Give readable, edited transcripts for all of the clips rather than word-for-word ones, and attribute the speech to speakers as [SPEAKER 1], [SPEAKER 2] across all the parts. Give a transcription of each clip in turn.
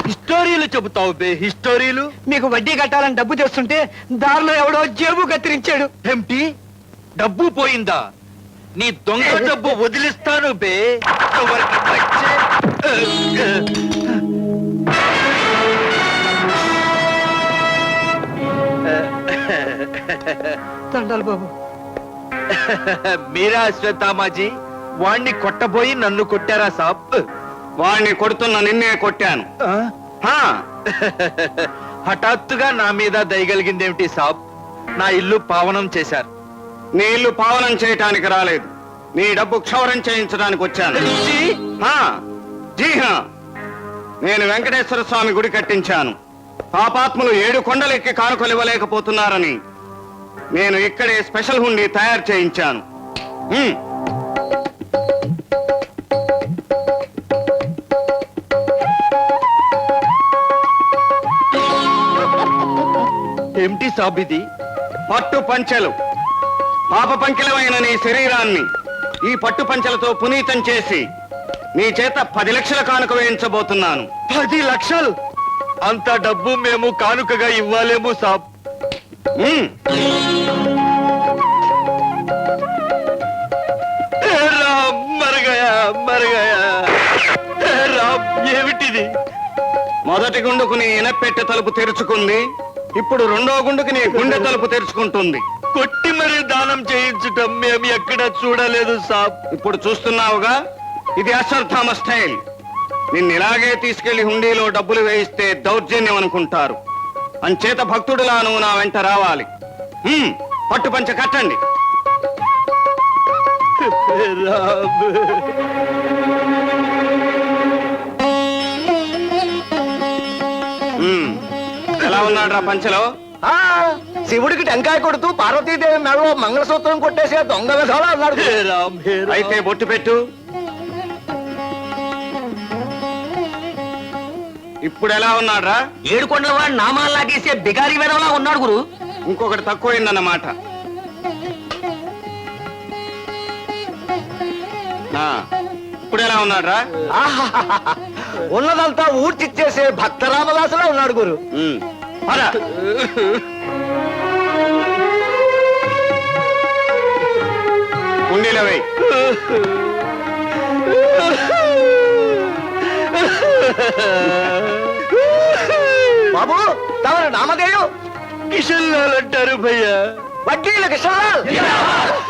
[SPEAKER 1] హిస్టోరీలు చెబుతావు బే, హిస్టోరీలు.
[SPEAKER 2] మీకు వడ్డీ కట్టాలని డబ్బు తెస్తుంటే దారిలో ఎవడో జేబు కత్తిరించాడు.
[SPEAKER 1] ఏమిటి, డబ్బు పోయిందా? నీ దొంగ డబ్బు వదిలిస్తాను బే. ఎవరికి వచ్చే?
[SPEAKER 2] దండాలు బాబు.
[SPEAKER 1] మీరా శ్వేతామాజీ, వాణ్ణి కొట్టబోయి నన్ను కొట్టారా సాబ్?
[SPEAKER 3] వాణ్ణి కొడుతున్న నిన్నే కొట్టాను.
[SPEAKER 1] హఠాత్తుగా నా మీద దయగలిగిందేమిటి సాబ్? నా ఇల్లు పావనం చేశారు.
[SPEAKER 3] నీ ఇల్లు పావనం చేయటానికి రాలేదు, నీ డబ్బు క్షౌరం చేయించడానికి వచ్చాను. జీహా, నేను వెంకటేశ్వర స్వామి గుడి కట్టించాను. పాపాత్ములు 7 కొండలెక్కి కానుకలు ఇవ్వలేకపోతున్నారని నేను ఇక్కడే స్పెషల్ హుండీ తయారు చేయించాను.
[SPEAKER 1] ఏమిటి సాబ్ ఇది?
[SPEAKER 3] పట్టు పంచెలు. పాప పంకిలమైన నీ శరీరాన్ని ఈ పట్టు పంచెలతో పునీతం చేసి నీ చేత 10 లక్షల కానుక వేయించబోతున్నాను.
[SPEAKER 1] 10 లక్షలు? అంత డబ్బు మేము కానుకగా ఇవ్వాలేము సాబ్. రామ్ మరగయా మరగయా. రామ్, ఏమిటిది?
[SPEAKER 3] మొదటి గుండుకు నీ ఇనపెట్టె తలుపు తెరుచుకుంది, ఇప్పుడు 2వ గుండుకు నీ గుండె తలుపు తెరుచుకుంటుంది.
[SPEAKER 1] కొట్టి మరి దానం చేయించటం మేము ఎక్కడ చూడలేదు సాబ్.
[SPEAKER 3] ఇప్పుడు చూస్తున్నావుగా, ఇది అశ్వత్థామ స్టైల్. నిన్ను ఇలాగే తీసుకెళ్లి హుండీలో డబ్బులు వేయిస్తే దౌర్జన్యం అనుకుంటారు. అంచేత భక్తుడిలా నువ్వు నా వెంట రావాలి. పట్టు పంచ కట్టండి.
[SPEAKER 1] రామ్,
[SPEAKER 3] ఎలా ఉన్నాడు రా పంచలో?
[SPEAKER 2] శివుడికి టెంకాయ కొడుతూ పార్వతీదేవి మెడలో మంగళసూత్రం కొట్టేసే దొంగ విధాలు అన్నాడు.
[SPEAKER 3] అయితే బొట్టు పెట్టు. ఇప్పుడు ఎలా ఉన్నాడ్రా?
[SPEAKER 2] 7 కొండల వాడు నామాలు లాగేసే బిగారి వెదవలా ఉన్నాడు గురు.
[SPEAKER 3] ఇంకొకటి తక్కువైందన్నమాట. ఇప్పుడు ఎలా ఉన్నాడ్రా?
[SPEAKER 2] ఉన్నదంతా ఊర్చిచ్చేసే భక్త రామదాసులా ఉన్నాడు గురు.
[SPEAKER 3] కుండీలో వేయి.
[SPEAKER 2] బాబు, తమరు నామధేయం
[SPEAKER 1] కిషన్ లాల్ అంటారు భయ్యా.
[SPEAKER 2] వడ్డీల కిషన్ లాల్,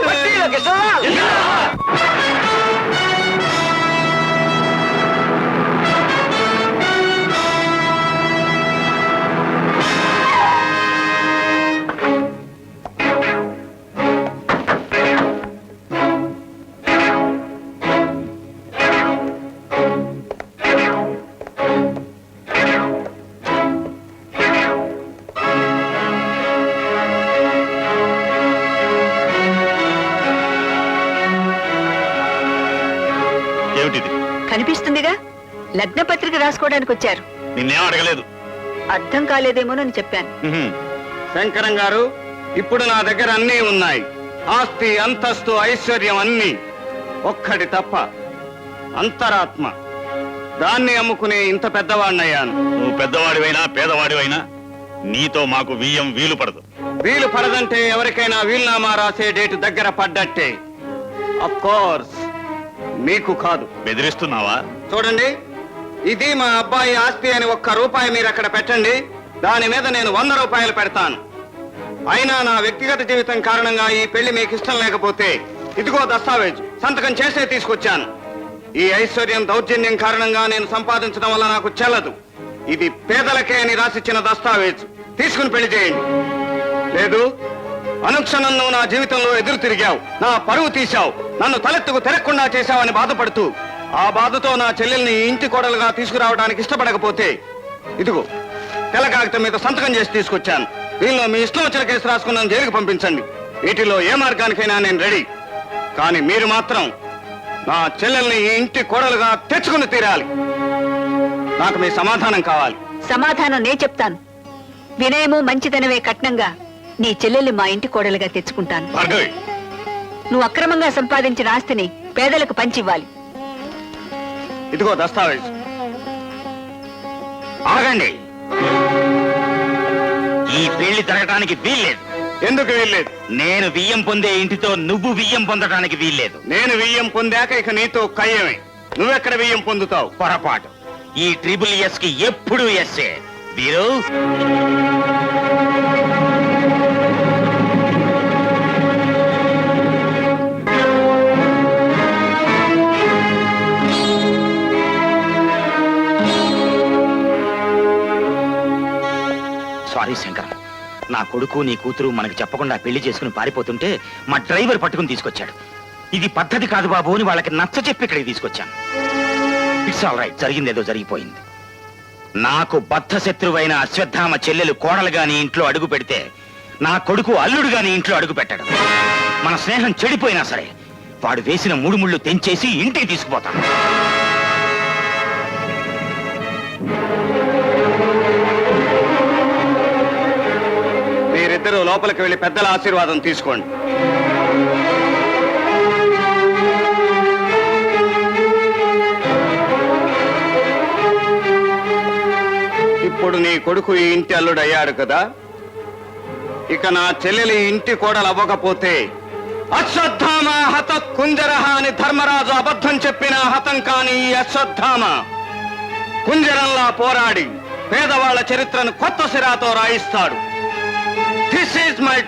[SPEAKER 2] వడ్డీల కిషన్ లాల్.
[SPEAKER 4] కనిపిస్తుందిగా, లగ్న పత్రిక రాసుకోవడానికి వచ్చారు.
[SPEAKER 3] నిన్నేం అడగలేదు.
[SPEAKER 4] అర్థం కాలేదేమోనని చెప్పాను.
[SPEAKER 3] శంకరం గారు, ఇప్పుడు నా దగ్గర అన్నీ ఉన్నాయి. ఆస్తి, అంతస్తు, ఐశ్వర్యం అన్నీ. ఒక్కటి తప్ప, అంతరాత్మ. దాన్ని అమ్ముకునే ఇంత పెద్దవాడినయ్యాను.
[SPEAKER 5] నువ్వు పెద్దవాడివైనా పేదవాడివైనా నీతో మాకు వీలు పడదు.
[SPEAKER 3] వీలు పడదంటే ఎవరికైనా వీలునామా రాసే డేటు దగ్గర పడ్డట్టే. అఫ్ కోర్స్ మీకు కాదు.
[SPEAKER 5] బెదిరిస్తున్నావా?
[SPEAKER 3] చూడండి, ఇది మా అబ్బాయి ఆస్తి అని 1 రూపాయి మీరు అక్కడ పెట్టండి. దాని మీద నేను 100 రూపాయలు పెడతాను. అయినా నా వ్యక్తిగత జీవితం కారణంగా ఈ పెళ్లి మీకు ఇష్టం లేకపోతే ఇదిగో దస్తావేజు, సంతకం చేసే తీసుకొచ్చాను. ఈ ఐశ్వర్యం దౌర్జన్యం కారణంగా నేను సంపాదించడం వల్ల నాకు చెల్లదు. ఇది పేదలకే అని రాసిచ్చిన దస్తావేజు. తీసుకుని పెళ్లి చేయండి. లేదు, అనుక్షణం నువ్వు నా జీవితంలో ఎదురు తిరిగావు, నా పరువు తీశావు, నన్ను తలెత్తుకు తిరగకుండా చేశావని బాధపడుతూ ఆ బాధతో నా చెల్లెల్ని ఇంటి కోడలుగా తీసుకురావడానికి ఇష్టపడకపోతే ఇదిగో తెల్ల కాగితం మీద సంతకం చేసి తీసుకొచ్చాను. దీనిలో మీ ఇష్టం వచ్చిన కేసు రాసుకున్న జైలుకి పంపించండి. వీటిలో ఏ మార్గానికైనా నేను రెడీ. కానీ మీరు మాత్రం నా చెల్లెల్ని ఈ ఇంటి కోడలుగా తెచ్చుకుని తీరాలి. నాకు మీ సమాధానం కావాలి.
[SPEAKER 4] సమాధానం నే చెప్తాను. వినయము మంచితనవే కట్నంగా నీ చెల్లెల్ని మా ఇంటి కోడలుగా తెచ్చుకుంటాను. నువ్వు అక్రమంగా సంపాదించిన ఆస్తిని పేదలకు పంచివ్వాలి.
[SPEAKER 3] ఇదిగో దస్తావేజ్.
[SPEAKER 5] ఆగండి. ఈ పెళ్లి జరగటానికి వీల్లేదు.
[SPEAKER 3] ఎందుకు వీల్లేదు?
[SPEAKER 5] నేను బియ్యం పొందే ఇంటితో నువ్వు బియ్యం పొందటానికి వీల్లేదు.
[SPEAKER 3] నేను బియ్యం పొందాక ఇక నీతో కయ్యమే. నువ్వెక్కడ బియ్యం పొందుతావు?
[SPEAKER 5] పొరపాటు. ఈ ట్రిపుల్ ఎస్ కి ఎప్పుడు ఎస్సే. వీరు సారీ శంకర్, నా కొడుకు నీ కూతురు మనకు చెప్పకుండా పెళ్లి చేసుకుని పారిపోతుంటే మా డ్రైవర్ పట్టుకుని తీసుకొచ్చాడు. ఇది పద్ధతి కాదు బాబు అని వాళ్ళకి నచ్చ చెప్పి ఇక్కడికి తీసుకొచ్చాను. ఇట్స్ ఆల్ రైట్, జరిగిందేదో జరిగిపోయింది. నాకు బద్ధ శత్రువైన అశ్వత్థామ చెల్లెలు కోడలుగా నీ ఇంట్లో అడుగు పెడితే నా కొడుకు అల్లుడుగా నీ ఇంట్లో అడుగు పెట్టాడు. మన స్నేహం చెడిపోయినా సరే వాడు వేసిన మూడు ముళ్ళు తెంచేసి ఇంటికి తీసుకుపోతాను.
[SPEAKER 3] మీరిద్దరూ లోపలికి వెళ్లి పెద్దల ఆశీర్వాదం తీసుకోండి. ఇప్పుడు నీ కొడుకు ఈ ఇంటి అల్లుడు అయ్యాడు కదా, ఇక నా చెల్లెలి ఇంటి కోడలు అవ్వకపోతే అశ్వత్థామ హత కుంజరహ అని ధర్మరాజు అబద్ధం చెప్పిన హతం కాని ఈ అశ్వత్థామ కుంజరంలా పోరాడి పేదవాళ్ల చరిత్రను కొత్త సిరాతో రాయిస్తాడు. This is my